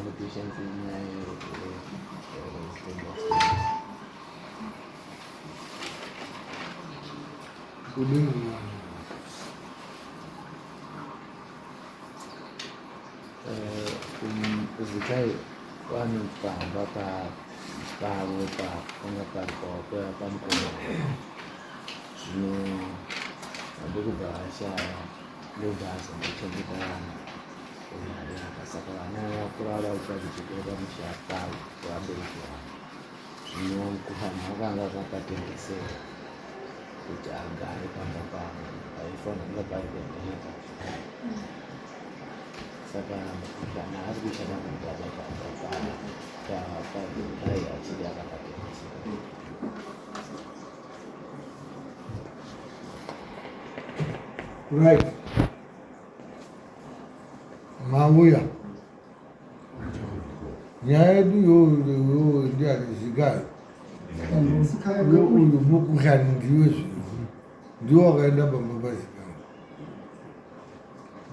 politicians uzikai wani pamba pawo pa kama pa pamkono no aduku bahasa lugha zinazotumika ya kasakana kulala ukajikuta mshaka kwa beki no kuhama kanga kakatengese kujangani pamba iPhone ngapari kuoneka saka kana aribishana mutaba pa dai achidi akatengese right Mawuya nyadu yo ndia zigai yo uyu buku khani ndiwo kaenda pamabasi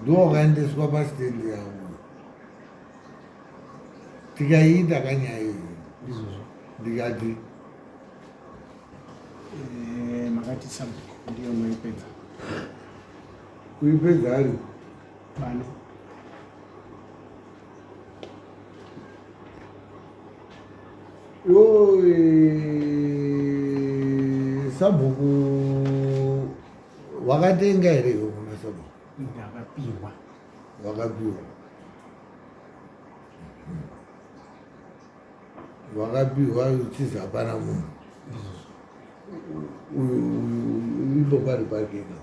ndiwo kaendeswa pasitendi yangu tikaita kanyayo ndikati makati sabu ndio mwaipedza kuipedza ari bano yo sabhuku wakatenga here iwe kuna sabhuku ndakapiwa wakapiwa uchizi hapana munhu ipo pari pakeka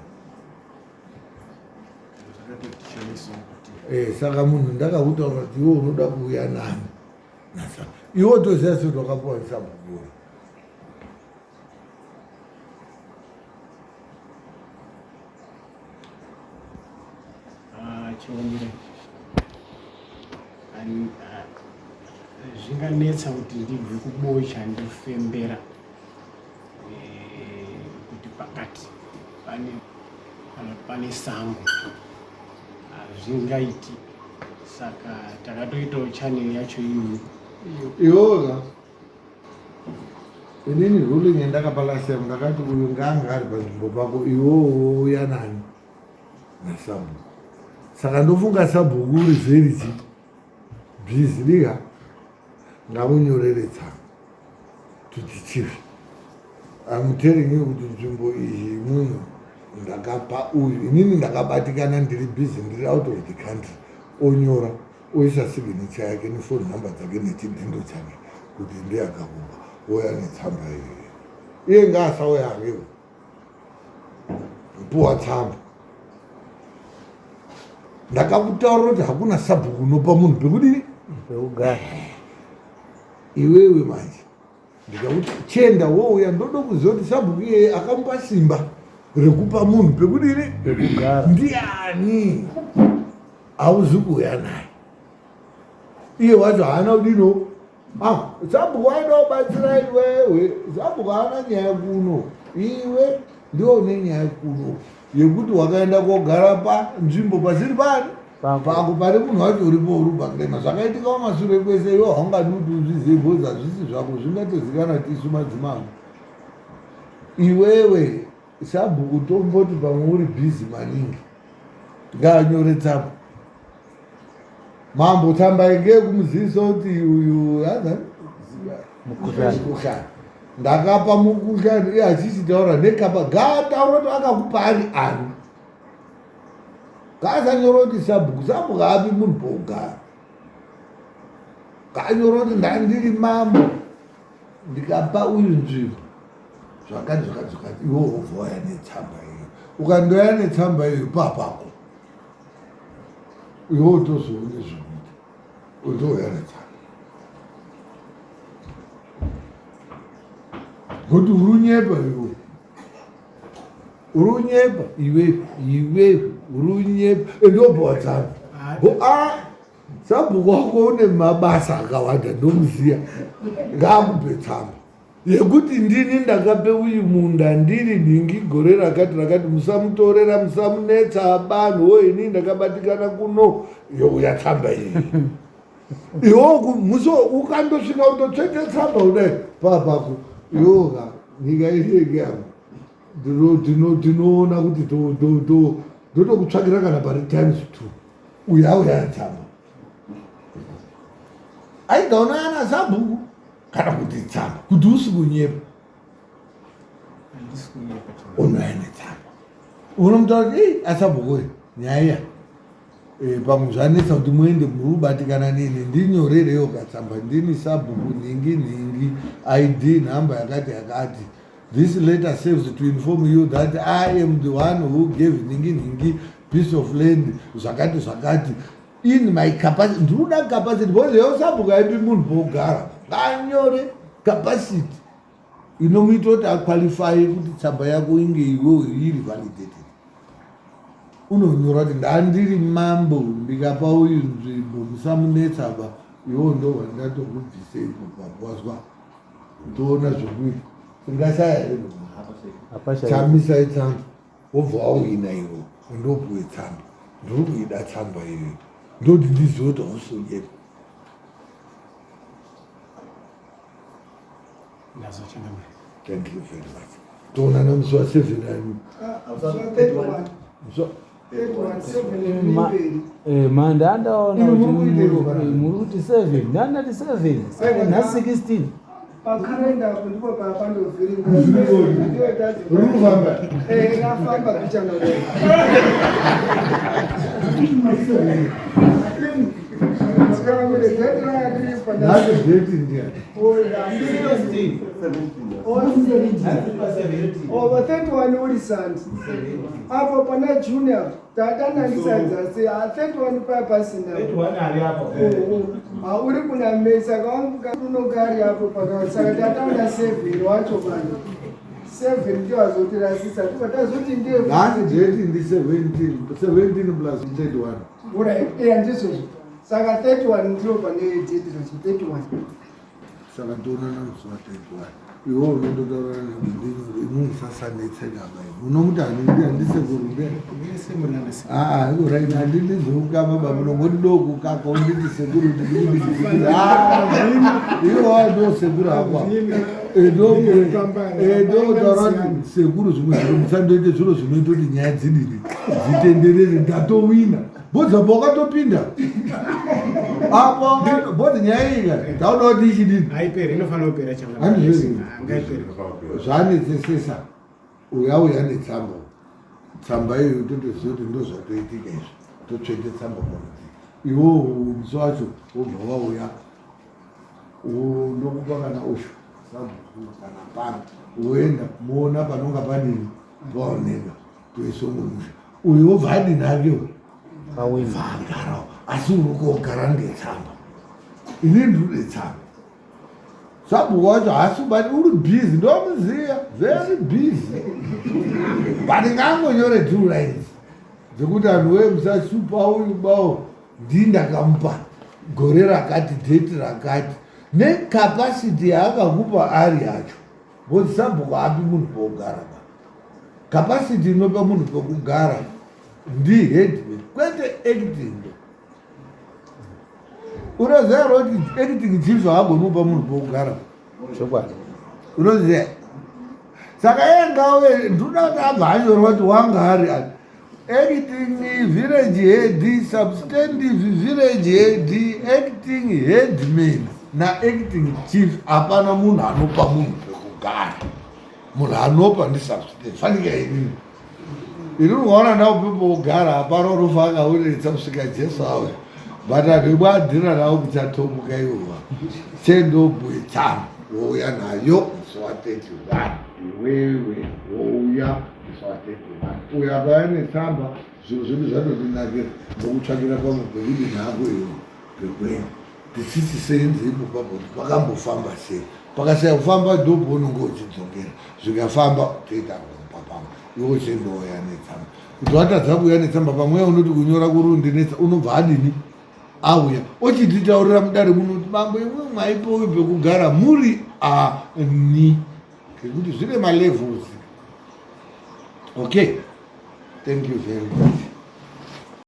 saka munhu ndakakutaura kuti iwe unoda kuuya nani iwo toziva sekuti wakapiwa sabhuku chiomire zvinganetsa kuti ndibve kubocha ndifembera kuti pakati pane sango hazvingaiti saka takatoitawo chanel yacho iwoga inini ruling yandakapalasemu ndakati uyu ngaanga ari panzvimbo pako iwowo uya nani nasabhuku saka ndofunga sabhuku uri vheri bhizi diga ngamunyorere tsanga kuti chief I'm telling you kuti nzvimbo iyi muno ndakapa uyu inini ndakabatikana ndiri bhizi ndiri out of the country onyora oisa signature yake nefoni number dzake nechidindo chake kuti ndeyakakuba oya netsamba iye ngaasauya hakewo puwa tsamba ndakakutaurira kuti hakuna sabhuku unopa munhu pekudini peugara iwewe manje ndikakuti chenda wouya ndoda kuziva kuti sabhuku iyeye akamupa simba rekupa munhu pekudini pekugara ndiani hauzi kuuya naye iye wacho haana kudino sabhuku aida kubatsira iwewe sabhuku haana nyaya kuno iwe ndiwo une nyaya kuno yekuti wakaenda kogara panzvimbo pasiri pani pako pane munhu wacho uripo uri pakurema zvakaitika mashure kwese iwo haungadi kuti uzvizive bhozi hazvisi zvako zvingatozikana kuti isu madzimambo iwewe sabhuku tomboti pamwe uri bhizi maningi ngaanyore tsamba mambo tambaike kumuziviso kuti uyu mukuhlani ndakapa mukuhlani iye achichitaura nekapa ngaataura kuti akakupa ani ngaasanyora kuti sabhuku api munhu pougara ngaanyora kuti ndandiri mambo ndikapa uyu nzvimbo zvakati iwo uvhoya netsamba iyo ukandoya netsamba iyo papako iwo utozoone zvekuita utoya netsamba kuti urunyepa iwe iwe urunyepa ndobva tsamba sabhuku wako une mabasa akawanda ndomuziya ngaakupe tsamba yekuti ndini ndakape uyu munda ndiri nhingi gore rakati musamutorera musamunetsa abanhu ini ndakabatikana kuno youya tsamba iyi iwoku muso ukandosvika utotsvete tsamba kudai papako iwoka nyika irege yavo ndinoona kuti ndotokutsvakira kana pari times 2 uyauya tsamba aigaona ana sabhuku kana kuti tsamba kuti usi kunyepa unoaine tsamba unomutaura kuti asabhuku nyaya pamwe zvanetsa kuti muende murubatikana nini ndinyorereyo katsamba ndini sabhuku ningi id nhamba yakati yakati. This letter serves to inform you that I am the one who gave ningi piece of land zvakati in my capacity. Ndinoda capacity because yosabhuku aipi munhu pogara nganyore capacity inomuita kuti aqualify kuti tsamba yako inge iwewe iri validated. Unonyora kuti ndandiri mambo ndikapa uyu nzvimbo musamunetsaba iwo ndo wandatokubvise ipo wazwa ndoona zvekuita ungasaya chamisa itsamba wobva wauina iwo undopuwe tsamba ndiri kuida tsamba iyoyo ndoti ndizoti hausonyepa thank you very much toonana musi wa 7 manda andaona kuti muri kuti 7 ndanati 7 na 16 pakarenda apo ndipo papandovhiringa rufamba nafamba kuchana nacho date ndia over 31 uri sandi apo pana junior tatananisanzasi 31 papasina uri kuna mesa kaunogari apo pakati saka tataona 7 wacho pano 7 ndio azotirasisa tazoti ndevasi date ndi 17 plus 31 ura ndizvozvo saka 31 ndio pane date racho 31 saka toonana musi wa 31 iwo unondotaura nekudinyori imusasanetsekaba unomuti handisekurumbe handinizokama bamunongoti dokukaka unditi sekuriti iwo ndosekuru akwa ndotaura kuti sekuru zvimwe zviro musandoite zviro zvinoita kuti nyaya dzidini dzitenderere ndatowina bodzapo wakatopinda apo bodi nyaya ika ndauda kuti ichidini haiperi inofanira kupera zvanetsesesa uyauya netsamba tsamba iyoyo totoziva kuti ndo zvatoitika izvi totsvete tsamba muruti iwo musi wacho wobva wauya ndokupa kana usho sabhuku kana pana woenda moona panonga panini vaoneka toisomumusha uyu wobva adini akewo vagarawo asi uri kogara ngetsamba ini ndiri tsamba sabhuku wacho hasi bati uri bhizi ndomuziya very busy but ngangonyore 2 lines dzekuti anhu we musasupa uyu bawo ndindakamupa gore rakati date rakati necapacity yaakakupa ari yacho kuti sabhuku api munhu pogara ba capacity inopa munhu pokugara headman kwete acting unoziva kuti acting chief hagomupa munhu pokugara chokwadi unoziva saka yengawe ndoda kuti abva anyorwa kuti wanga ari acting village head substantive village head acting headman na acting chief hapana munhu anopa munhu pekugara munhu anopa ndisubstantive fanika inini irikuona nawo pepogara hapana unofa akauretsa kusvika jesu awe but akibwadhira nawo kuchatomuka iwowa chendobwe tsamba wouya nayo musi wa 31 iwewe wouya musi wa 31 uyo akauya netsamba zviro zvedu zvatotinakira nokutsvakira pamwe pekuti nhako iyo pekwenu tisisi seenze ipo papo pakambofamba sei pakasaya kufamba ndobho unonge uchidzokera zvikafamba toita papamo iwo chendouya netsamba kuti watadza kuuya netsamba pamweya unoti kunyora kurundi netsa unobva adini auya ochititaurira mudare muno kuti mambo imwe mwaipowi pekugara muri ani ngekuti zvine malevels okay thank you very much